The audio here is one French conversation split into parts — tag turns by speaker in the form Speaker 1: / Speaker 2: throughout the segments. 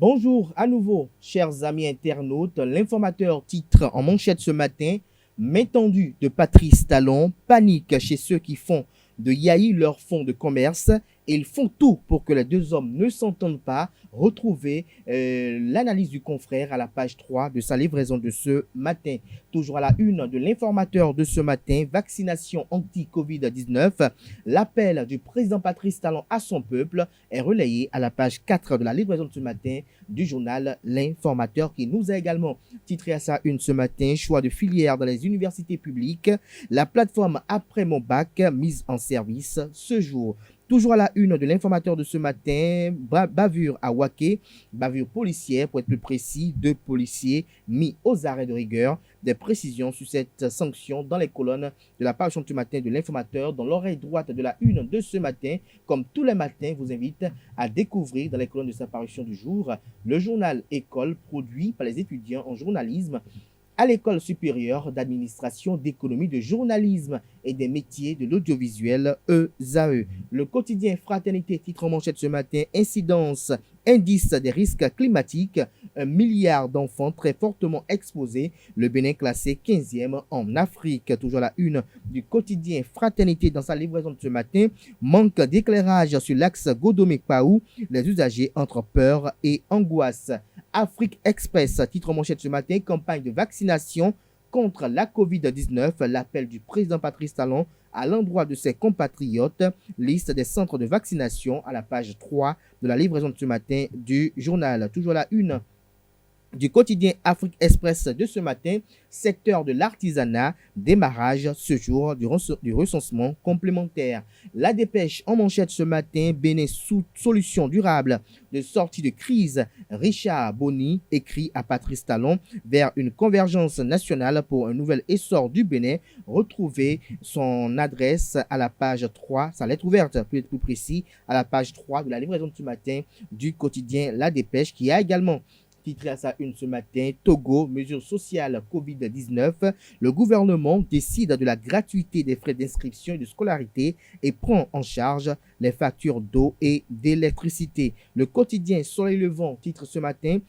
Speaker 1: Bonjour à nouveau, chers amis internautes. L'informateur titre en manchette ce matin: main tendue de Patrice Talon, panique chez ceux qui font de Yahi leur fonds de commerce et ils font tout pour que les deux hommes ne s'entendent pas. Retrouvez l'analyse du confrère à la page 3 de sa livraison de ce matin. Toujours à la une de l'informateur de ce matin: vaccination anti-Covid-19. L'appel du président Patrice Talon à son peuple est relayé à la page 4 de la livraison de ce matin du journal L'Informateur, qui nous a également titré à sa une ce matin: choix de filière dans les universités publiques. La plateforme Après mon bac mise en service ce jour. Toujours à la une de l'informateur de ce matin: bavure à Waké, bavure policière pour être plus précis, 2 policiers mis aux arrêts de rigueur. Des précisions sur cette sanction dans les colonnes de la parution du matin de l'informateur, dans l'oreille droite de la une de ce matin. Comme tous les matins, vous invite à découvrir dans les colonnes de sa parution du jour le journal École, produit par les étudiants en journalisme à l'École supérieure d'administration, d'économie, de journalisme et des métiers de l'audiovisuel, ESAE. Le quotidien Fraternité titre en manchette ce matin: incidence, indice des risques climatiques, 1 milliard d'enfants très fortement exposés, le Bénin classé 15e en Afrique. Toujours à la une du quotidien Fraternité dans sa livraison de ce matin: manque d'éclairage sur l'axe Godomé-Paou, les usagers entre peur et angoisse. Afrique Express titre en manchette ce matin: campagne de vaccination contre la Covid-19, l'appel du président Patrice Talon à l'endroit de ses compatriotes. Liste des centres de vaccination à la page 3 de la livraison de ce matin du journal. Toujours la une du quotidien Afrique Express de ce matin: secteur de l'artisanat, démarrage ce jour du recensement complémentaire. La dépêche en manchette ce matin: Bénin sous solution durable de sortie de crise. Richard Boni écrit à Patrice Talon vers une convergence nationale pour un nouvel essor du Bénin. Retrouvez son adresse à la page 3, sa lettre ouverte pour être plus précis, à la page 3 de la livraison de ce matin du quotidien La Dépêche, qui a également titré à sa une ce matin: Togo, mesures sociales Covid-19. Le gouvernement décide de la gratuité des frais d'inscription et de scolarité et prend en charge les factures d'eau et d'électricité. Le quotidien Soleil Levant titre ce matin: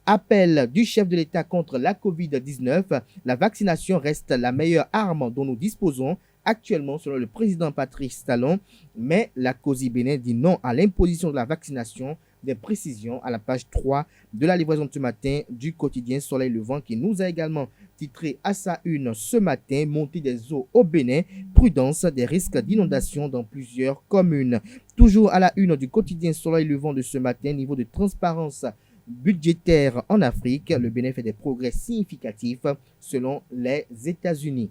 Speaker 1: appel du chef de l'État contre la Covid-19. La vaccination reste la meilleure arme dont nous disposons actuellement, selon le président Patrice Talon, mais la COSI Bénin dit non à l'imposition de la vaccination. Des précisions à la page 3 de la livraison de ce matin du quotidien Soleil Levant, qui nous a également titré à sa une ce matin: montée des eaux au Bénin, prudence des risques d'inondation dans plusieurs communes. Toujours à la une du quotidien Soleil Levant de ce matin: niveau de transparence budgétaire en Afrique, le Bénin fait des progrès significatifs selon les États-Unis.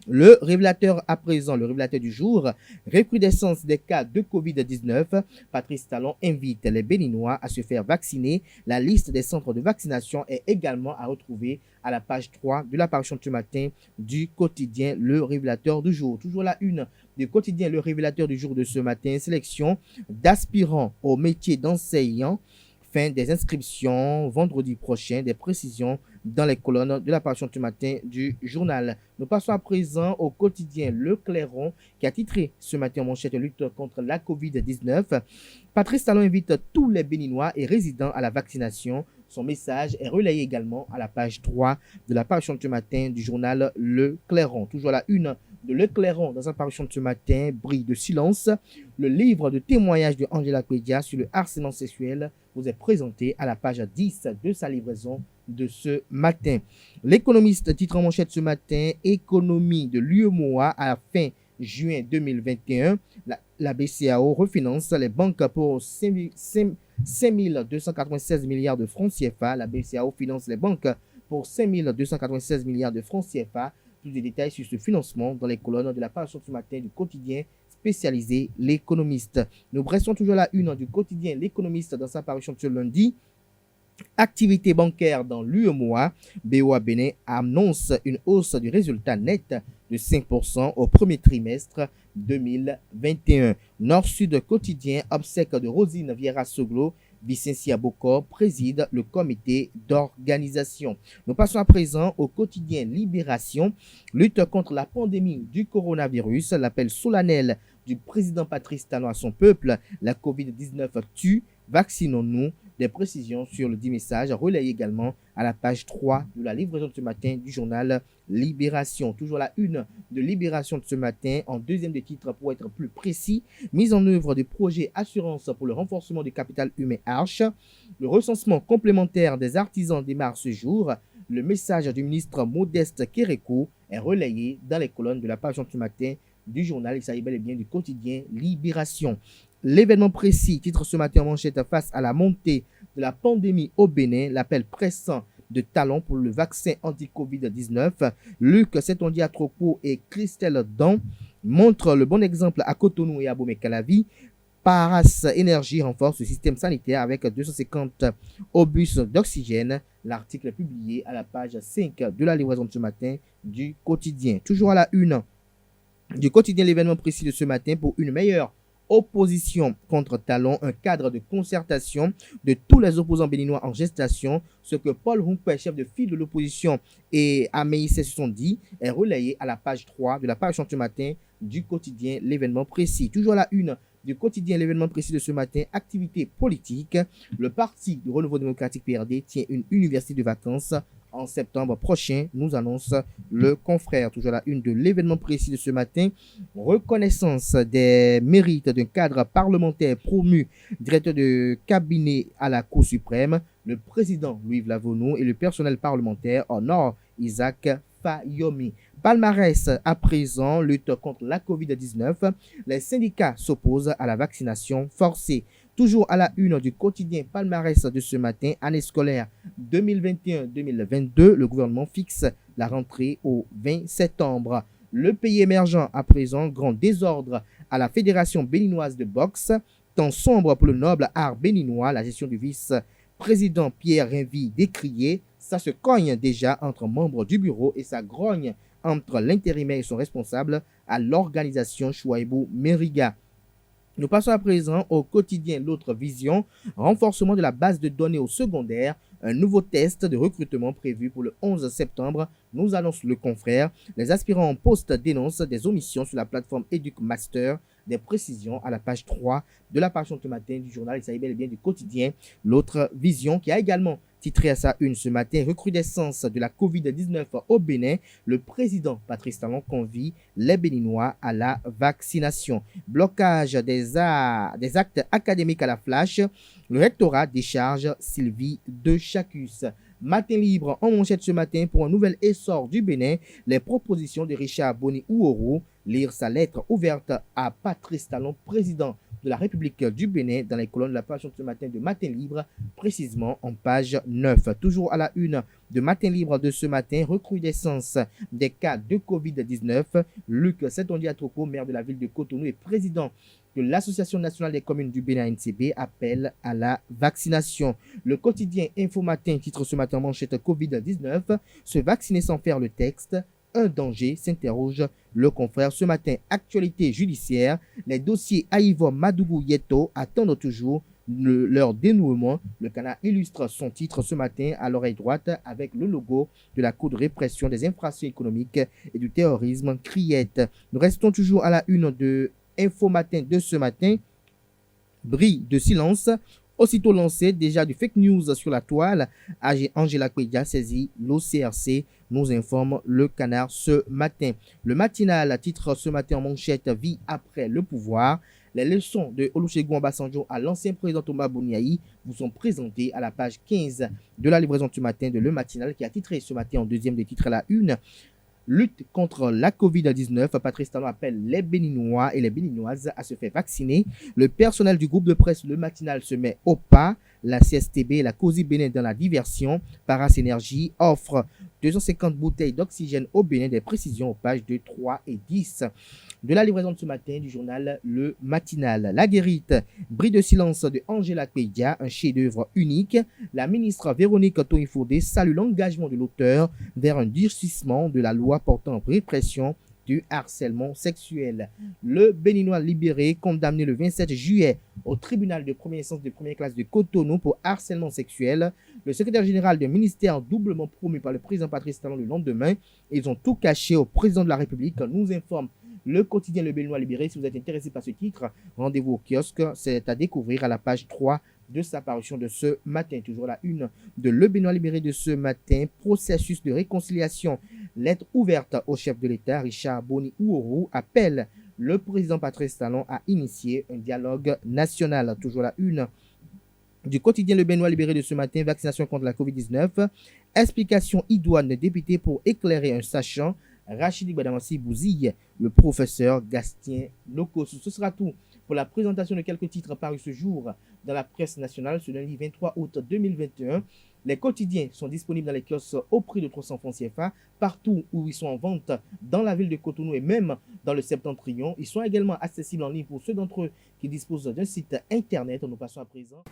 Speaker 1: Le révélateur à présent, le révélateur du jour: recrudescence des cas de Covid-19. Patrice Talon invite les Béninois à se faire vacciner. La liste des centres de vaccination est également à retrouver à la page 3 de la parution de ce matin du quotidien Le Révélateur du jour. Toujours la une du quotidien Le Révélateur du jour de ce matin: sélection d'aspirants au métier d'enseignant. Fin des inscriptions vendredi prochain. Des précisions dans les colonnes de la parution du matin du journal. Nous passons à présent au quotidien Le Clairon, qui a titré ce matin en manchette: lutte contre la Covid-19. Patrice Talon invite tous les Béninois et résidents à la vaccination. Son message est relayé également à la page 3 de la parution du matin du journal Le Clairon. Toujours à la une de Le Clairon dans sa parution de ce matin: Bris de silence. Le livre de témoignages de Angela Kwedia sur le harcèlement sexuel vous est présenté à la page 10 de sa livraison de ce matin. L'économiste titre en manchette ce matin: économie de l'UEMOA à la fin juin 2021. La BCAO refinance les banques pour 5 296 milliards de francs CFA. La BCAO finance les banques pour 5 296 milliards de francs CFA. Plus de détails sur ce financement dans les colonnes de la page ce matin du quotidien spécialisé L'Économiste. Nous restons toujours à la une du quotidien L'Économiste dans sa parution de ce lundi. Activité bancaire dans l'UEMOA. BOA Bénin annonce une hausse du résultat net de 5% au premier trimestre 2021. Nord-Sud quotidien: obsèque de Rosine Vieira Soglo. Vicentia Bokor préside le comité d'organisation. Nous passons à présent au quotidien Libération. Lutte contre la pandémie du coronavirus. L'appel solennel du président Patrice Talon à son peuple: la Covid-19 tue, vaccinons-nous. Des précisions sur le dit message relayées également à la page 3 de la livraison de ce matin du journal Libération. Toujours la une de Libération de ce matin, en deuxième des titres pour être plus précis, mise en œuvre des projets assurance pour le renforcement du capital humain Arche. Le recensement complémentaire des artisans démarre ce jour. Le message du ministre Modeste Kérékou est relayé dans les colonnes de la page de ce matin du journal. Il s'agit bel et bien du quotidien Libération. L'événement précis titre ce matin en manchette face à la montée de la pandémie au Bénin, l'appel pressant de talent pour le vaccin anti-Covid-19. Luc Setondia-Troko et Christelle Dan montrent le bon exemple à Cotonou et à Bomé-Calavi. Paras Énergie renforce le système sanitaire avec 250 obus d'oxygène. L'article est publié à la page 5 de la livraison de ce matin du quotidien. Toujours à la une du quotidien, l'événement précis de ce matin pour une meilleure opposition contre Talon, un cadre de concertation de tous les opposants béninois en gestation. Ce que Paul Rumpé, chef de file de l'opposition, et Améissé se sont dit est relayé à la page 3 de la page de ce matin du quotidien, l'événement précis. Toujours à la une du quotidien, l'événement précis de ce matin, activité politique. Le Parti du Renouveau démocratique PRD tient une université de vacances en septembre prochain, nous annonce le confrère. Toujours à la une de l'événement précis de ce matin, reconnaissance des mérites d'un cadre parlementaire promu, directeur de cabinet à la Cour suprême. Le président Louis Vlavonou et le personnel parlementaire honorent Isaac Fayomi. Palmarès à présent, lutte contre la Covid-19. Les syndicats s'opposent à la vaccination forcée. Toujours à la une du quotidien Palmarès de ce matin, année scolaire 2021-2022, le gouvernement fixe la rentrée au 20 septembre. Le pays émergent à présent, grand désordre à la Fédération béninoise de boxe. Temps sombre pour le noble art béninois, la gestion du vice-président Pierre Rinvy décrié. Ça se cogne déjà entre membres du bureau et ça grogne entre l'intérimaire et son responsable à l'organisation Chouaïbou Mériga. Nous passons à présent au quotidien L'autre vision, renforcement de la base de données au secondaire, un nouveau test de recrutement prévu pour le 11 septembre, nous annonce le confrère. Les aspirants en poste dénoncent des omissions sur la plateforme EducMaster, des précisions à la page 3 de la page ce matin du journal. Il s'agit bel et bien du quotidien L'autre vision qui a également titré à sa une ce matin, recrudescence de la Covid-19 au Bénin, le président Patrice Talon convie les Béninois à la vaccination. Blocage des actes académiques à la flash, le rectorat décharge Sylvie de Chacus. Matin libre en manchette ce matin pour un nouvel essor du Bénin, les propositions de Richard Boni Ouoro, lire sa lettre ouverte à Patrice Talon, président de la République du Bénin, dans les colonnes de la page de ce matin de Matin Libre, précisément en page 9. Toujours à la une de Matin Libre de ce matin, recrudescence des cas de Covid-19. Luc Setondia-Troko, maire de la ville de Cotonou et président de l'Association nationale des communes du Bénin NCB, appelle à la vaccination. Le quotidien Info Matin titre ce matin manchette Covid-19, se vacciner sans faire le texte. Un danger, s'interroge le confrère. Ce matin, actualité judiciaire, les dossiers Aïvo Madougou Yeto attendent toujours leur dénouement. Le Canard illustre son titre ce matin à l'oreille droite avec le logo de la Cour de répression des infractions économiques et du terrorisme, CRIET. Nous restons toujours à la une de Info Matin de ce matin. Bris de silence. Aussitôt lancé, déjà du fake news sur la toile, Angela Kwedia saisit l'OCRC, nous informe le Canard ce matin. Le matinal titre ce matin en manchette Vie après le pouvoir. Les leçons de Olusegun Obasanjo à l'ancien président Thomas Bouniaï vous sont présentées à la page 15 de la livraison ce matin de Le Matinal qui a titré ce matin en deuxième des titres à la une. Lutte contre la Covid-19, Patrice Talon appelle les Béninois et les Béninoises à se faire vacciner. Le personnel du groupe de presse Le Matinal se met au pas. La CSTB et la COSI Bénin dans la diversion. Paras Énergie offre 250 bouteilles d'oxygène au Bénin. Des précisions aux pages 2, 3 et 10 de la livraison de ce matin du journal Le Matinal. La guérite, bris de silence de Angela Kwedia, un chef-d'œuvre unique. La ministre Véronique Toïfourdé salue l'engagement de l'auteur vers un durcissement de la loi portant répression du harcèlement sexuel. Le Béninois libéré, condamné le 27 juillet au tribunal de première instance de première classe de Cotonou pour harcèlement sexuel. Le secrétaire général du ministère doublement promu par le président Patrice Talon le lendemain. Ils ont tout caché au président de la République, nous informe le quotidien Le Béninois libéré. Si vous êtes intéressé par ce titre, rendez-vous au kiosque. C'est à découvrir à la page 3 de sa parution de ce matin. Toujours la une de Le Bénin libéré de ce matin, processus de réconciliation. Lettre ouverte au chef de l'État, Richard Boni Ouourou, appelle le président Patrice Talon à initier un dialogue national. Toujours la une du quotidien Le Béninois libéré de ce matin, vaccination contre la COVID-19, explication idoine député pour éclairer un sachant, Rachidi Badamassi Bouzille, le professeur Gastien Locos. Ce sera tout pour la présentation de quelques titres parus ce jour dans la presse nationale ce lundi 23 août 2021. Les quotidiens sont disponibles dans les kiosques au prix de 300 francs CFA, partout où ils sont en vente dans la ville de Cotonou et même dans le Septentrion. Ils sont également accessibles en ligne pour ceux d'entre eux qui disposent d'un site internet. Nous passons à présent